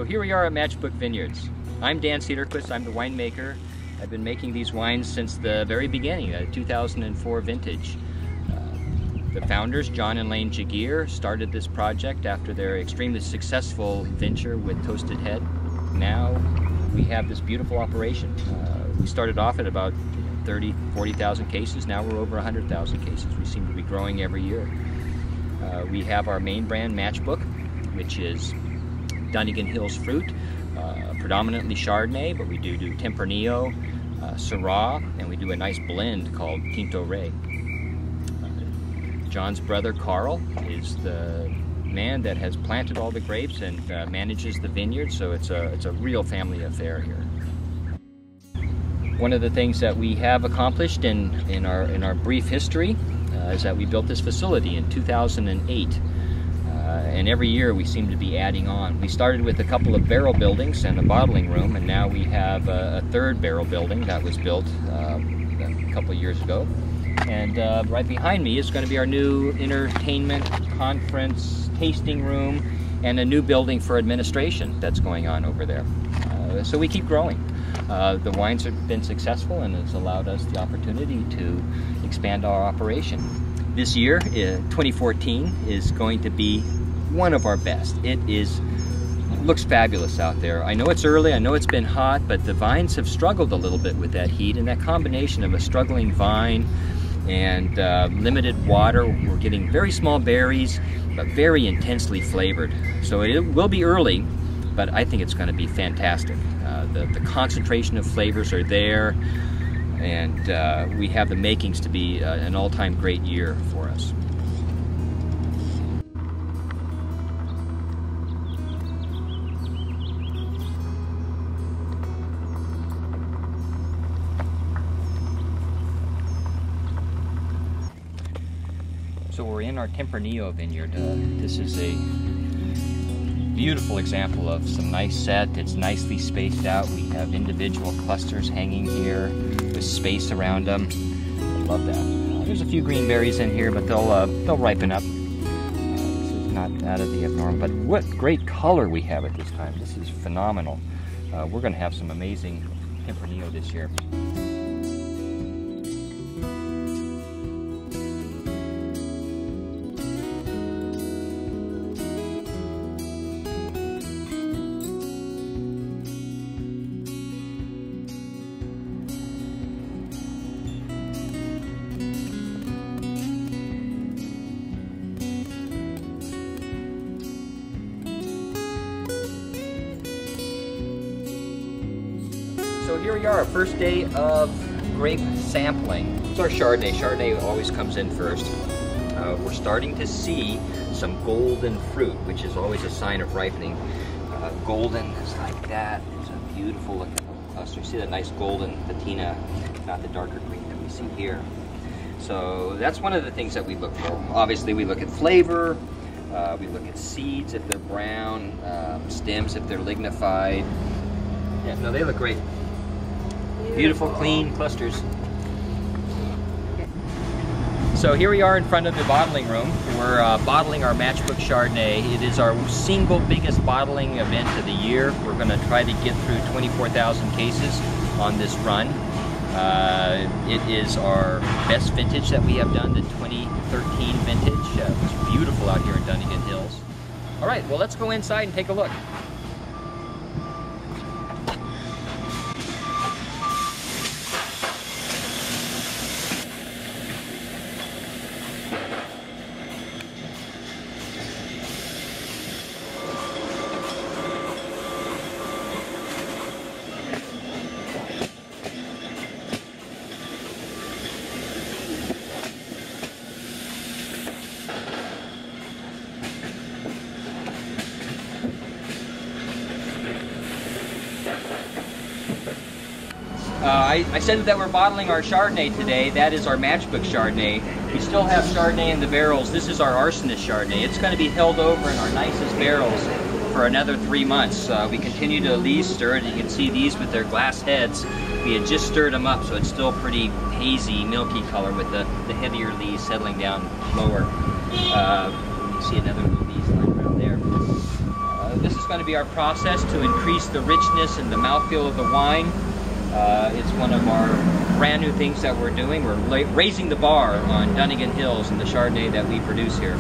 So here we are at Matchbook Vineyards. I'm Dan Cederquist, I'm the winemaker. I've been making these wines since the very beginning, 2004 vintage. The founders, John and Lane Jagier, started this project after their extremely successful venture with Toasted Head. Now we have this beautiful operation. We started off at about 40,000 cases. Now we're over 100,000 cases. We seem to be growing every year. We have our main brand, Matchbook, which is Dunnigan Hills fruit, predominantly Chardonnay, but we do Tempranillo, Syrah, and we do a nice blend called Tinto Rey. John's brother Carl is the man that has planted all the grapes and manages the vineyard, so it's a real family affair here. One of the things that we have accomplished in our brief history is that we built this facility in 2008. And every year we seem to be adding on. We started with a couple of barrel buildings and a bottling room, and now we have a third barrel building that was built a couple of years ago. And right behind me is going to be our new entertainment, conference, tasting room, and a new building for administration that's going on over there. So we keep growing. The wines have been successful, and it's allowed us the opportunity to expand our operation. This year, 2014, is going to be one of our best. It looks fabulous out there. I know it's early, I know it's been hot, but the vines have struggled a little bit with that heat, and that combination of a struggling vine and limited water, we're getting very small berries, but very intensely flavored. So it will be early, but I think it's going to be fantastic. The concentration of flavors are there, and we have the makings to be an all-time great year for us. So we're in our Tempranillo vineyard. This is a beautiful example of some nice set. It's nicely spaced out. We have individual clusters hanging here with space around them. I love that. There's a few green berries in here, but they'll ripen up. This is not out of the abnormal, but what great color we have at this time. This is phenomenal. We're going to have some amazing Tempranillo this year. So here we are, our first day of grape sampling. It's our Chardonnay. Chardonnay always comes in first. We're starting to see some golden fruit, which is always a sign of ripening. Golden is like that. It's a beautiful looking cluster. You see that nice golden patina, not the darker green that we see here. So that's one of the things that we look for. Obviously we look at flavor, we look at seeds if they're brown, stems if they're lignified. Yeah, no, they look great. Beautiful, clean clusters. So here we are in front of the bottling room. We're bottling our Matchbook Chardonnay. It is our single biggest bottling event of the year. We're going to try to get through 24,000 cases on this run. It is our best vintage that we have done, the 2013 vintage. It's beautiful out here in Dunnigan Hills. All right, well, let's go inside and take a look. I said that we're bottling our Chardonnay today. That is our Matchbook Chardonnay. We still have Chardonnay in the barrels. This is our Arsonist Chardonnay. It's going to be held over in our nicest barrels for another 3 months. We continue to lees stir it. You can see these with their glass heads. We had just stirred them up, so it's still pretty hazy, milky color with the heavier lees settling down lower. You see another lees line around there. This is going to be our process to increase the richness and the mouthfeel of the wine. It's one of our brand new things that we're doing. We're raising the bar on Dunnigan Hills and the Chardonnay that we produce here.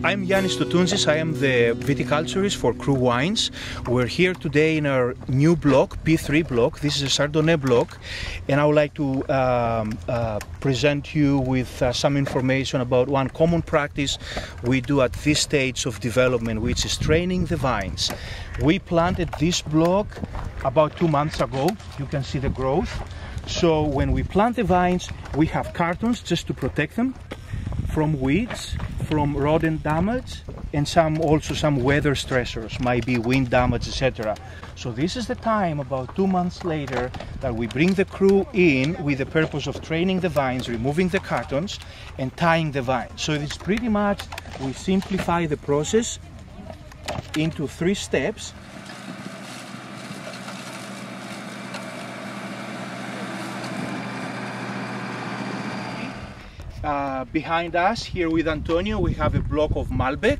I'm Yannis Toutountzis. I am the viticulturist for Crew Wines. We're here today in our new block, P3 block. This is a Chardonnay block, and I would like to present you with some information about one common practice we do at this stage of development, which is training the vines. We planted this block about 2 months ago. You can see the growth. So when we plant the vines, we have cartons just to protect them from weeds, from rodent damage, and also some weather stressors, might be wind damage, etc. So this is the time, about 2 months later, that we bring the crew in with the purpose of training the vines, removing the cartons, and tying the vines. So it's pretty much, we simplify the process into 3 steps. Behind us, here with Antonio, we have a block of Malbec,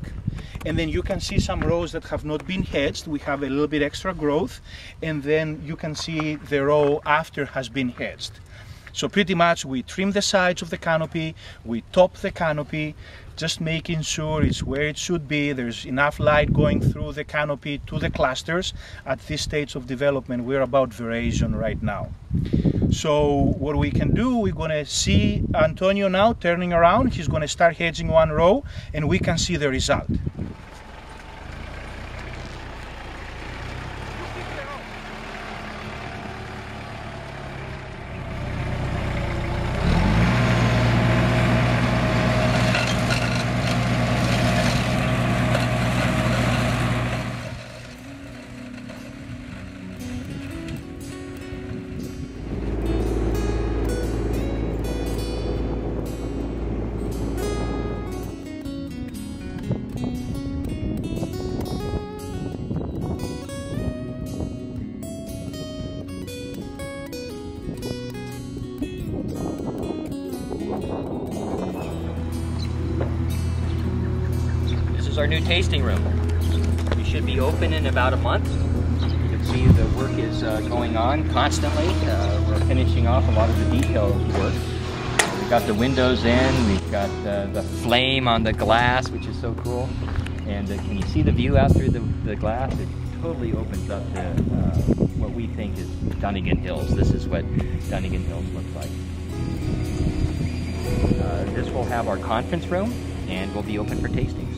and then you can see some rows that have not been hedged. We have a little bit extra growth, and then you can see the row after has been hedged. So pretty much we trim the sides of the canopy, we top the canopy, just making sure it's where it should be. There's enough light going through the canopy to the clusters. At this stage of development, we're about veraison right now. So what we can do, we're going to see Antonio now turning around. He's going to start hedging one row, and we can see the result. Our new tasting room. We should be open in about a month. You can see the work is going on constantly. We're finishing off a lot of the detail work. We've got the windows in, we've got the flame on the glass, which is so cool. And can you see the view out through the glass? It totally opens up to what we think is Dunnigan Hills. This is what Dunnigan Hills looks like. This will have our conference room, and we'll be open for tastings.